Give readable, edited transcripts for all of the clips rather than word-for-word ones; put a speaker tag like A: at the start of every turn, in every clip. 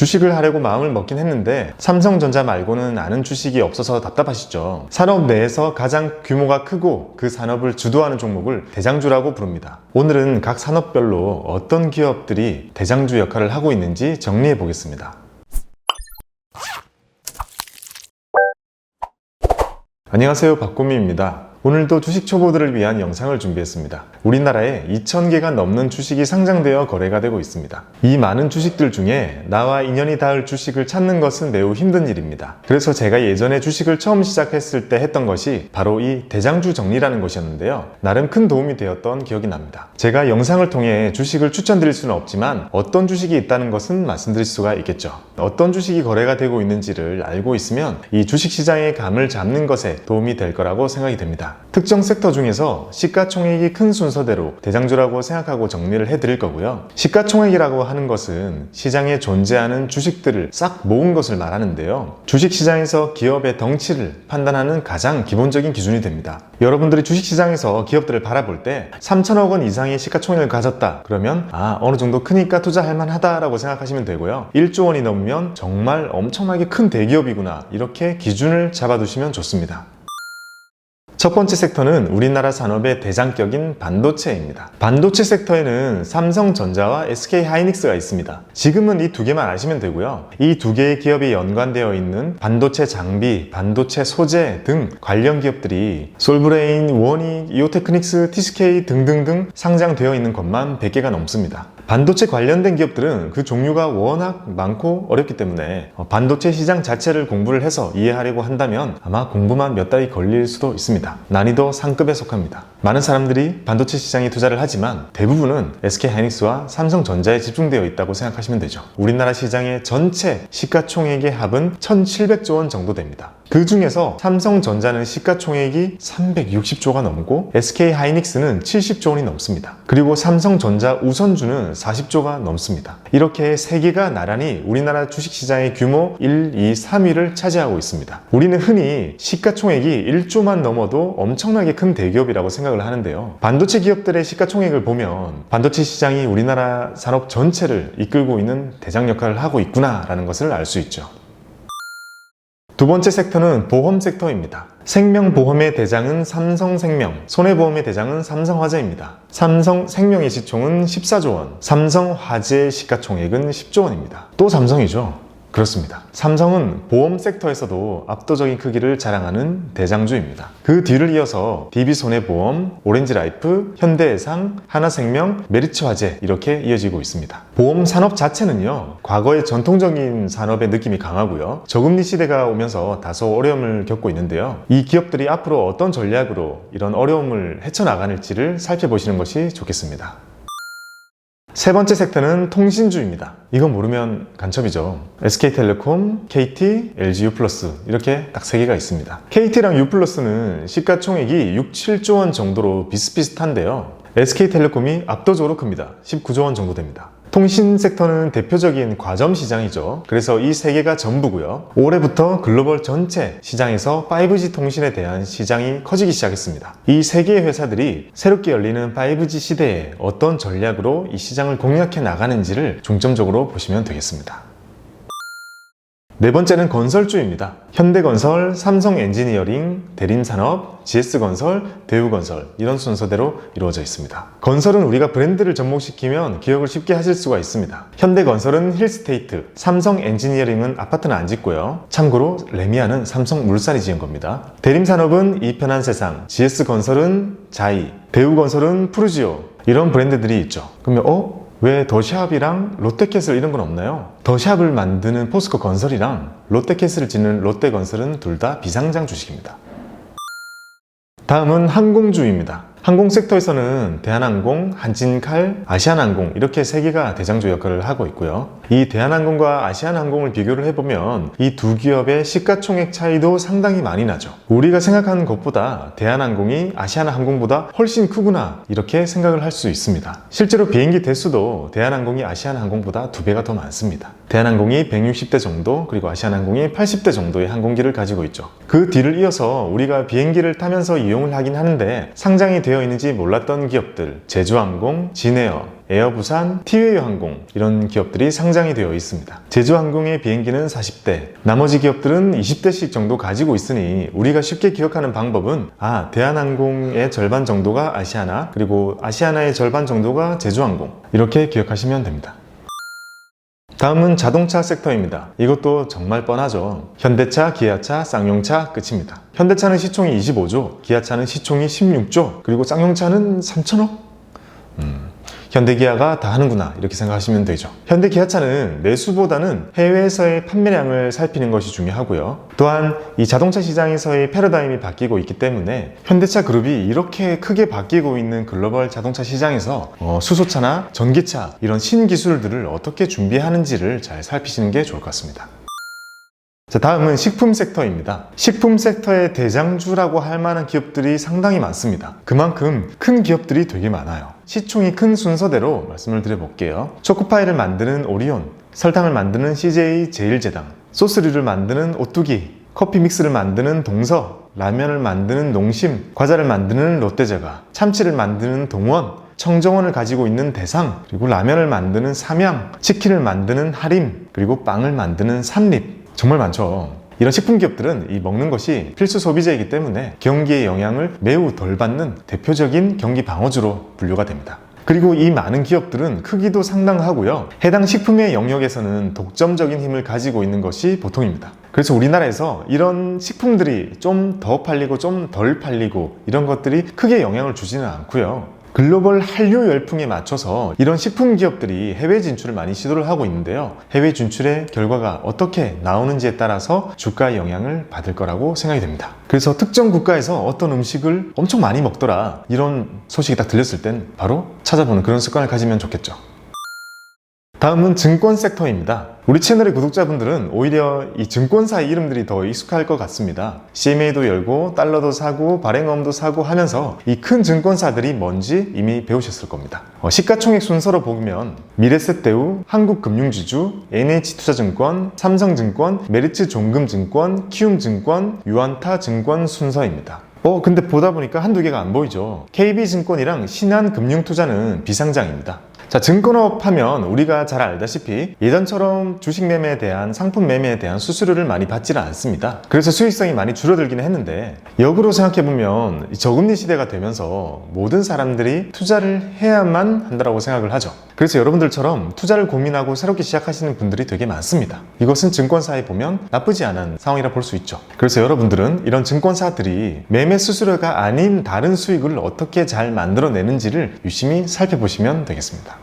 A: 주식을 하려고 마음을 먹긴 했는데 삼성전자 말고는 아는 주식이 없어서 답답하시죠. 산업 내에서 가장 규모가 크고 그 산업을 주도하는 종목을 대장주라고 부릅니다. 오늘은 각 산업별로 어떤 기업들이 대장주 역할을 하고 있는지 정리해 보겠습니다. 안녕하세요, 박구미입니다. 오늘도 주식 초보들을 위한 영상을 준비했습니다. 우리나라에 2,000개가 넘는 주식이 상장되어 거래가 되고 있습니다. 이 많은 주식들 중에 나와 인연이 닿을 주식을 찾는 것은 매우 힘든 일입니다. 그래서 제가 예전에 주식을 처음 시작했을 때 했던 것이 바로 이 대장주 정리라는 것이었는데요. 나름 큰 도움이 되었던 기억이 납니다. 제가 영상을 통해 주식을 추천드릴 수는 없지만 어떤 주식이 있다는 것은 말씀드릴 수가 있겠죠. 어떤 주식이 거래가 되고 있는지를 알고 있으면 이 주식시장의 감을 잡는 것에 도움이 될 거라고 생각이 됩니다. 특정 섹터 중에서 시가총액이 큰 순서대로 대장주라고 생각하고 정리를 해드릴 거고요. 시가총액이라고 하는 것은 시장에 존재하는 주식들을 싹 모은 것을 말하는데요. 주식시장에서 기업의 덩치를 판단하는 가장 기본적인 기준이 됩니다. 여러분들이 주식시장에서 기업들을 바라볼 때 3천억 원 이상의 시가총액을 가졌다 그러면 어느 정도 크니까 투자할 만하다라고 생각하시면 되고요. 1조 원이 넘으면 정말 엄청나게 큰 대기업이구나 이렇게 기준을 잡아두시면 좋습니다. 첫 번째 섹터는 우리나라 산업의 대장격인 반도체입니다. 반도체 섹터에는 삼성전자와 SK하이닉스가 있습니다. 지금은 이 두 개만 아시면 되고요. 이 두 개의 기업이 연관되어 있는 반도체 장비, 반도체 소재 등 관련 기업들이 솔브레인, 워닉, 이오테크닉스, TSK 등등등 상장되어 있는 것만 100개가 넘습니다. 반도체 관련된 기업들은 그 종류가 워낙 많고 어렵기 때문에 반도체 시장 자체를 공부를 해서 이해하려고 한다면 아마 공부만 몇 달이 걸릴 수도 있습니다. 난이도 상급에 속합니다. 많은 사람들이 반도체 시장에 투자를 하지만 대부분은 SK하이닉스와 삼성전자에 집중되어 있다고 생각하시면 되죠. 우리나라 시장의 전체 시가총액의 합은 1,700조 원 정도 됩니다. 그 중에서 삼성전자는 시가총액이 360조가 넘고 SK하이닉스는 70조 원이 넘습니다. 그리고 삼성전자 우선주는 40조가 넘습니다. 이렇게 세 개가 나란히 우리나라 주식시장의 규모 1, 2, 3위를 차지하고 있습니다. 우리는 흔히 시가총액이 1조만 넘어도 엄청나게 큰 대기업이라고 생각을 하는데요. 반도체 기업들의 시가총액을 보면 반도체 시장이 우리나라 산업 전체를 이끌고 있는 대장 역할을 하고 있구나라는 것을 알 수 있죠. 두 번째 섹터는 보험 섹터입니다. 생명보험의 대장은 삼성생명, 손해보험의 대장은 삼성화재입니다. 삼성생명의 시총은 14조 원, 삼성화재의 시가총액은 10조 원입니다. 또 삼성이죠. 그렇습니다. 삼성은 보험 섹터에서도 압도적인 크기를 자랑하는 대장주입니다. 그 뒤를 이어서 DB손해보험, 오렌지라이프, 현대해상, 하나생명, 메리츠화재 이렇게 이어지고 있습니다. 보험 산업 자체는요, 과거의 전통적인 산업의 느낌이 강하고요. 저금리 시대가 오면서 다소 어려움을 겪고 있는데요. 이 기업들이 앞으로 어떤 전략으로 이런 어려움을 헤쳐나가는지를 살펴보시는 것이 좋겠습니다. 세 번째 섹터는 통신주입니다. 이건 모르면 간첩이죠. SK텔레콤, KT, LGU+, 이렇게 딱 세 개가 있습니다. KT랑 U+는 시가총액이 6, 7조 원 정도로 비슷비슷한데요. SK텔레콤이 압도적으로 큽니다. 19조 원 정도 됩니다. 통신 섹터는 대표적인 과점 시장이죠. 그래서 이 세 개가 전부고요. 올해부터 글로벌 전체 시장에서 5G 통신에 대한 시장이 커지기 시작했습니다. 이 세 개의 회사들이 새롭게 열리는 5G 시대에 어떤 전략으로 이 시장을 공략해 나가는지를 중점적으로 보시면 되겠습니다. 네 번째는 건설주입니다. 현대건설, 삼성엔지니어링, 대림산업, GS건설, 대우건설 이런 순서대로 이루어져 있습니다. 건설은 우리가 브랜드를 접목시키면 기억을 쉽게 하실 수가 있습니다. 현대건설은 힐스테이트, 삼성엔지니어링은 아파트는 안 짓고요. 참고로 레미안은 삼성물산이 지은 겁니다. 대림산업은 이편한세상, GS건설은 자이, 대우건설은 푸르지오 이런 브랜드들이 있죠. 그러면 왜 더샵이랑 롯데캐슬 이런 건 없나요? 더샵을 만드는 포스코 건설이랑 롯데캐슬을 짓는 롯데건설은 둘 다 비상장 주식입니다. 다음은 항공주입니다. 항공 섹터에서는 대한항공, 한진칼, 아시아나항공 이렇게 세 개가 대장주 역할을 하고 있고요. 이 대한항공과 아시아나항공을 비교를 해보면 이 두 기업의 시가총액 차이도 상당히 많이 나죠. 우리가 생각하는 것보다 대한항공이 아시아나항공보다 훨씬 크구나 이렇게 생각을 할 수 있습니다. 실제로 비행기 대수도 대한항공이 아시아나항공보다 2배가 더 많습니다. 대한항공이 160대 정도, 그리고 아시아나항공이 80대 정도의 항공기를 가지고 있죠. 그 뒤를 이어서 우리가 비행기를 타면서 이용을 하긴 하는데 상장이 되어 있는지 몰랐던 기업들, 제주항공, 진에어, 에어부산, 티웨이항공 이런 기업들이 상장이 되어 있습니다. 제주항공의 비행기는 40대, 나머지 기업들은 20대씩 정도 가지고 있으니 우리가 쉽게 기억하는 방법은 대한항공의 절반 정도가 아시아나, 그리고 아시아나의 절반 정도가 제주항공, 이렇게 기억하시면 됩니다. 다음은 자동차 섹터입니다. 이것도 정말 뻔하죠. 현대차, 기아차, 쌍용차 끝입니다. 현대차는 시총이 25조, 기아차는 시총이 16조, 그리고 쌍용차는 3천억? 현대기아가 다 하는구나, 이렇게 생각하시면 되죠. 현대기아차는 내수보다는 해외에서의 판매량을 살피는 것이 중요하고요. 또한 이 자동차 시장에서의 패러다임이 바뀌고 있기 때문에 현대차 그룹이 이렇게 크게 바뀌고 있는 글로벌 자동차 시장에서 수소차나 전기차 이런 신기술들을 어떻게 준비하는지를 잘 살피시는 게 좋을 것 같습니다. 자, 다음은 식품 섹터입니다. 식품 섹터의 대장주라고 할 만한 기업들이 상당히 많습니다. 그만큼 큰 기업들이 되게 많아요. 시총이 큰 순서대로 말씀을 드려볼게요. 초코파이를 만드는 오리온, 설탕을 만드는 CJ 제일제당, 소스류를 만드는 오뚜기, 커피 믹스를 만드는 동서, 라면을 만드는 농심, 과자를 만드는 롯데제과, 참치를 만드는 동원, 청정원을 가지고 있는 대상, 그리고 라면을 만드는 삼양, 치킨을 만드는 하림, 그리고 빵을 만드는 삼립. 정말 많죠. 이런 식품 기업들은 이 먹는 것이 필수 소비재이기 때문에 경기의 영향을 매우 덜 받는 대표적인 경기 방어주로 분류가 됩니다. 그리고 이 많은 기업들은 크기도 상당하고요. 해당 식품의 영역에서는 독점적인 힘을 가지고 있는 것이 보통입니다. 그래서 우리나라에서 이런 식품들이 좀 더 팔리고 좀 덜 팔리고 이런 것들이 크게 영향을 주지는 않고요. 글로벌 한류 열풍에 맞춰서 이런 식품 기업들이 해외 진출을 많이 시도를 하고 있는데요. 해외 진출의 결과가 어떻게 나오는지에 따라서 주가의 영향을 받을 거라고 생각이 됩니다. 그래서 특정 국가에서 어떤 음식을 엄청 많이 먹더라, 이런 소식이 딱 들렸을 땐 바로 찾아보는 그런 습관을 가지면 좋겠죠. 다음은 증권 섹터입니다. 우리 채널의 구독자분들은 오히려 이 증권사의 이름들이 더 익숙할 것 같습니다. CMA도 열고 달러도 사고 발행어음도 사고 하면서 이 큰 증권사들이 뭔지 이미 배우셨을 겁니다. 시가총액 순서로 보면 미래셋대우, 한국금융지주, NH투자증권, 삼성증권, 메리츠종금증권, 키움증권, 유안타증권 순서입니다. 근데 보다 보니까 한두 개가 안 보이죠. KB증권이랑 신한금융투자는 비상장입니다. 자, 증권업 하면 우리가 잘 알다시피 예전처럼 주식 매매에 대한, 상품 매매에 대한 수수료를 많이 받지는 않습니다. 그래서 수익성이 많이 줄어들기는 했는데, 역으로 생각해보면 저금리 시대가 되면서 모든 사람들이 투자를 해야만 한다고 생각을 하죠. 그래서 여러분들처럼 투자를 고민하고 새롭게 시작하시는 분들이 되게 많습니다. 이것은 증권사에 보면 나쁘지 않은 상황이라 볼 수 있죠. 그래서 여러분들은 이런 증권사들이 매매 수수료가 아닌 다른 수익을 어떻게 잘 만들어내는지를 유심히 살펴보시면 되겠습니다.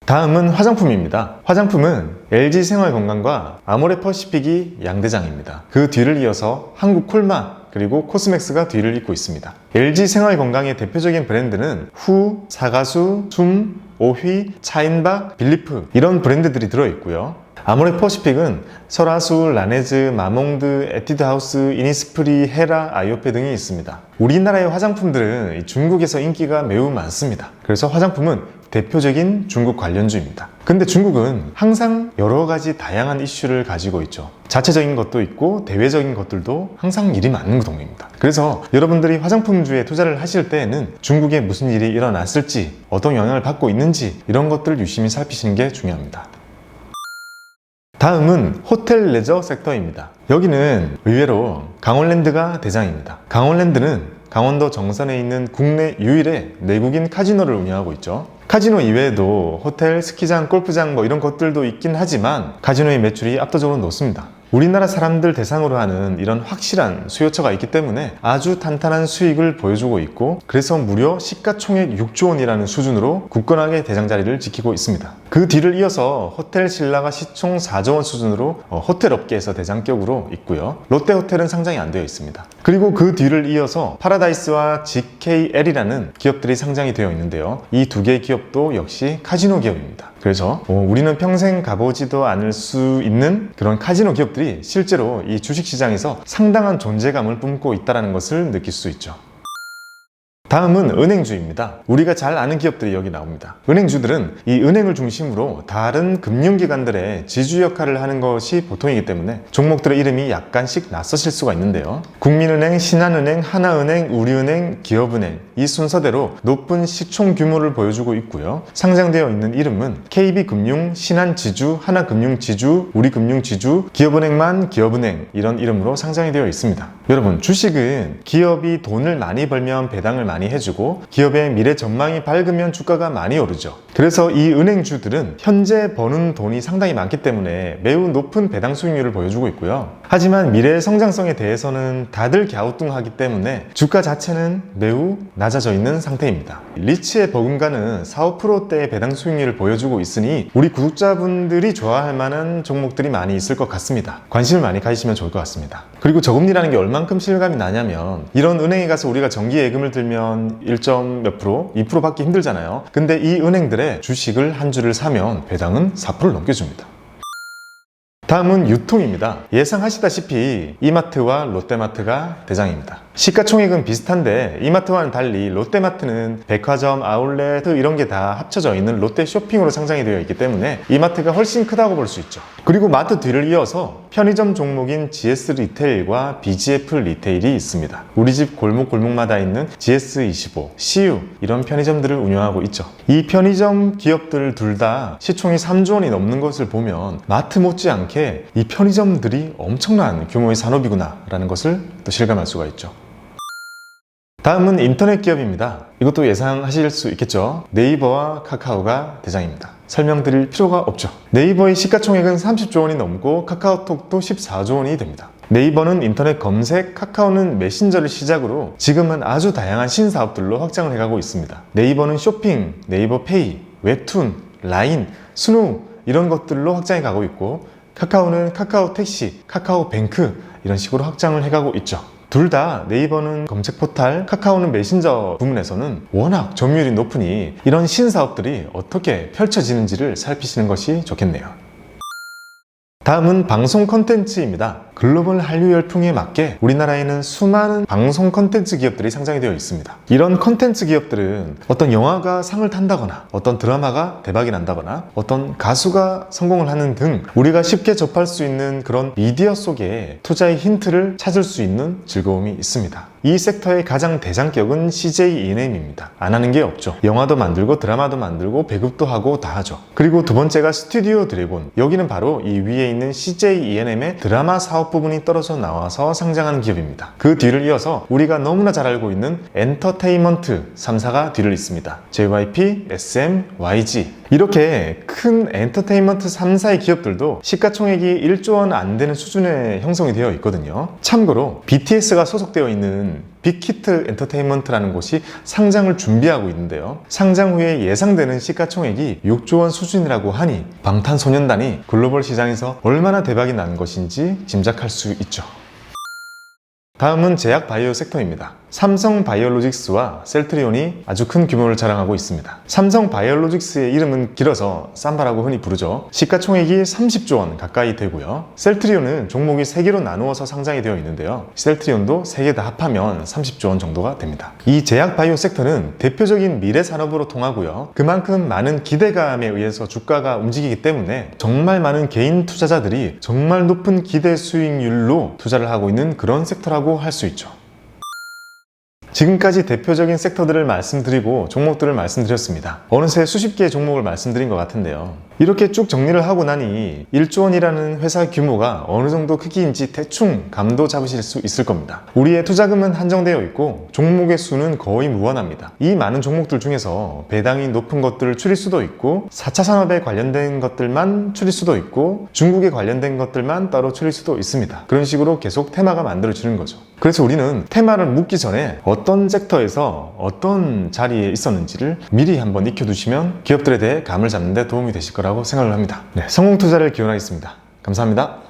A: 다음은 화장품입니다. 화장품은 LG생활건강과 아모레퍼시픽이 양대장입니다. 그 뒤를 이어서 한국콜마, 그리고 코스맥스가 뒤를 잇고 있습니다. LG생활건강의 대표적인 브랜드는 후, 사가수, 숨, 오휘, 차인박, 빌리프 이런 브랜드들이 들어있고요. 아모레퍼시픽은 설화수, 라네즈, 마몽드, 에뛰드하우스, 이니스프리, 헤라, 아이오페 등이 있습니다. 우리나라의 화장품들은 중국에서 인기가 매우 많습니다. 그래서 화장품은 대표적인 중국 관련주입니다. 근데 중국은 항상 여러 가지 다양한 이슈를 가지고 있죠. 자체적인 것도 있고 대외적인 것들도 항상 일이 많은 동네입니다. 그래서 여러분들이 화장품주에 투자를 하실 때에는 중국에 무슨 일이 일어났을지, 어떤 영향을 받고 있는지 이런 것들을 유심히 살피시는 게 중요합니다. 다음은 호텔 레저 섹터입니다. 여기는 의외로 강원랜드가 대장입니다. 강원랜드는 강원도 정선에 있는 국내 유일의 내국인 카지노를 운영하고 있죠. 카지노 이외에도 호텔, 스키장, 골프장 이런 것들도 있긴 하지만 카지노의 매출이 압도적으로 높습니다. 우리나라 사람들 대상으로 하는 이런 확실한 수요처가 있기 때문에 아주 탄탄한 수익을 보여주고 있고, 그래서 무려 시가총액 6조 원이라는 수준으로 굳건하게 대장 자리를 지키고 있습니다. 그 뒤를 이어서 호텔 신라가 시총 4조 원 수준으로 호텔 업계에서 대장격으로 있고요. 롯데호텔은 상장이 안 되어 있습니다. 그리고 그 뒤를 이어서 파라다이스와 GKL이라는 기업들이 상장이 되어 있는데요. 이 두 개의 기업도 역시 카지노 기업입니다. 그래서 우리는 평생 가보지도 않을 수 있는 그런 카지노 기업들이 실제로 이 주식시장에서 상당한 존재감을 뿜고 있다는 것을 느낄 수 있죠. 다음은 은행주입니다. 우리가 잘 아는 기업들이 여기 나옵니다. 은행주들은 이 은행을 중심으로 다른 금융기관들의 지주 역할을 하는 것이 보통이기 때문에 종목들의 이름이 약간씩 낯서실 수가 있는데요. 국민은행, 신한은행, 하나은행, 우리은행, 기업은행 이 순서대로 높은 시총 규모를 보여주고 있고요. 상장되어 있는 이름은 KB금융, 신한지주, 하나금융지주, 우리금융지주, 기업은행만 기업은행 이런 이름으로 상장이 되어 있습니다. 여러분, 주식은 기업이 돈을 많이 벌면 배당을 많이 해주고 기업의 미래 전망이 밝으면 주가가 많이 오르죠. 그래서 이 은행주들은 현재 버는 돈이 상당히 많기 때문에 매우 높은 배당 수익률을 보여주고 있고요. 하지만 미래의 성장성에 대해서는 다들 갸우뚱하기 때문에 주가 자체는 매우 낮아져 있는 상태입니다. 리츠의 버금가는 4, 5%대의 배당 수익률을 보여주고 있으니 우리 구독자분들이 좋아할 만한 종목들이 많이 있을 것 같습니다. 관심을 많이 가지시면 좋을 것 같습니다. 그리고 저금리라는 게 얼만큼 실감이 나냐면 이런 은행에 가서 우리가 정기 예금을 들면 1점 몇 프로, 2% 받기 힘들잖아요. 근데 이 은행들의 주식을 한 주를 사면 배당은 4%를 넘겨줍니다. 다음은 유통입니다. 예상하시다시피 이마트와 롯데마트가 대장입니다. 시가총액은 비슷한데 이마트와는 달리 롯데마트는 백화점, 아울렛 이런 게 다 합쳐져 있는 롯데쇼핑으로 상장이 되어 있기 때문에 이마트가 훨씬 크다고 볼 수 있죠. 그리고 마트 뒤를 이어서 편의점 종목인 GS 리테일과 BGF 리테일이 있습니다. 우리 집 골목골목마다 있는 GS25, CU 이런 편의점들을 운영하고 있죠. 이 편의점 기업들 둘 다 시총이 3조 원이 넘는 것을 보면 마트 못지않게 이 편의점들이 엄청난 규모의 산업이구나 라는 것을 또 실감할 수가 있죠. 다음은 인터넷 기업입니다. 이것도 예상하실 수 있겠죠. 네이버와 카카오가 대장입니다. 설명드릴 필요가 없죠. 네이버의 시가총액은 30조 원이 넘고 카카오톡도 14조 원이 됩니다. 네이버는 인터넷 검색, 카카오는 메신저를 시작으로 지금은 아주 다양한 신사업들로 확장을 해가고 있습니다. 네이버는 쇼핑, 네이버 페이, 웹툰, 라인, 스누 이런 것들로 확장해 가고 있고 카카오는 카카오 택시, 카카오 뱅크 이런 식으로 확장을 해가고 있죠. 둘 다 네이버는 검색 포탈, 카카오는 메신저 부문에서는 워낙 점유율이 높으니 이런 신사업들이 어떻게 펼쳐지는지를 살피시는 것이 좋겠네요. 다음은 방송 콘텐츠입니다. 글로벌 한류 열풍에 맞게 우리나라에는 수많은 방송 콘텐츠 기업들이 상장이 되어 있습니다. 이런 콘텐츠 기업들은 어떤 영화가 상을 탄다거나 어떤 드라마가 대박이 난다거나 어떤 가수가 성공을 하는 등 우리가 쉽게 접할 수 있는 그런 미디어 속에 투자의 힌트를 찾을 수 있는 즐거움이 있습니다. 이 섹터의 가장 대장격은 CJ ENM입니다. 안 하는 게 없죠. 영화도 만들고 드라마도 만들고 배급도 하고 다 하죠. 그리고 두 번째가 스튜디오 드래곤. 여기는 바로 이 위에 있는 CJ ENM의 드라마 사업 부분이 떨어져 나와서 상장한 기업입니다. 그 뒤를 이어서 우리가 너무나 잘 알고 있는 엔터테인먼트 3사가 뒤를 잇습니다. JYP, SM, YG 이렇게 큰 엔터테인먼트 3사의 기업들도 시가총액이 1조 원 안 되는 수준에 형성이 되어 있거든요. 참고로 BTS가 소속되어 있는 빅히트 엔터테인먼트라는 곳이 상장을 준비하고 있는데요. 상장 후에 예상되는 시가총액이 6조 원 수준이라고 하니 방탄소년단이 글로벌 시장에서 얼마나 대박이 난 것인지 짐작할 수 있죠. 다음은 제약 바이오 섹터입니다. 삼성 바이오로직스와 셀트리온이 아주 큰 규모를 자랑하고 있습니다. 삼성 바이오로직스의 이름은 길어서 삼바라고 흔히 부르죠. 시가총액이 30조 원 가까이 되고요. 셀트리온은 종목이 3개로 나누어서 상장이 되어 있는데요. 셀트리온도 3개 다 합하면 30조 원 정도가 됩니다. 이 제약 바이오 섹터는 대표적인 미래 산업으로 통하고요. 그만큼 많은 기대감에 의해서 주가가 움직이기 때문에 정말 많은 개인 투자자들이 정말 높은 기대 수익률로 투자를 하고 있는 그런 섹터라고 할 수 있죠. 지금까지 대표적인 섹터들을 말씀드리고 종목들을 말씀드렸습니다. 어느새 수십 개의 종목을 말씀드린 것 같은데요. 이렇게 쭉 정리를 하고 나니 1조 원이라는 회사 규모가 어느 정도 크기인지 대충 감도 잡으실 수 있을 겁니다. 우리의 투자금은 한정되어 있고 종목의 수는 거의 무한합니다. 이 많은 종목들 중에서 배당이 높은 것들을 추릴 수도 있고 4차 산업에 관련된 것들만 추릴 수도 있고 중국에 관련된 것들만 따로 추릴 수도 있습니다. 그런 식으로 계속 테마가 만들어지는 거죠. 그래서 우리는 테마를 묻기 전에 어떤 섹터에서 어떤 자리에 있었는지를 미리 한번 익혀두시면 기업들에 대해 감을 잡는 데 도움이 되실 거라고 생각을 합니다. 성공 투자를 기원하겠습니다. 감사합니다.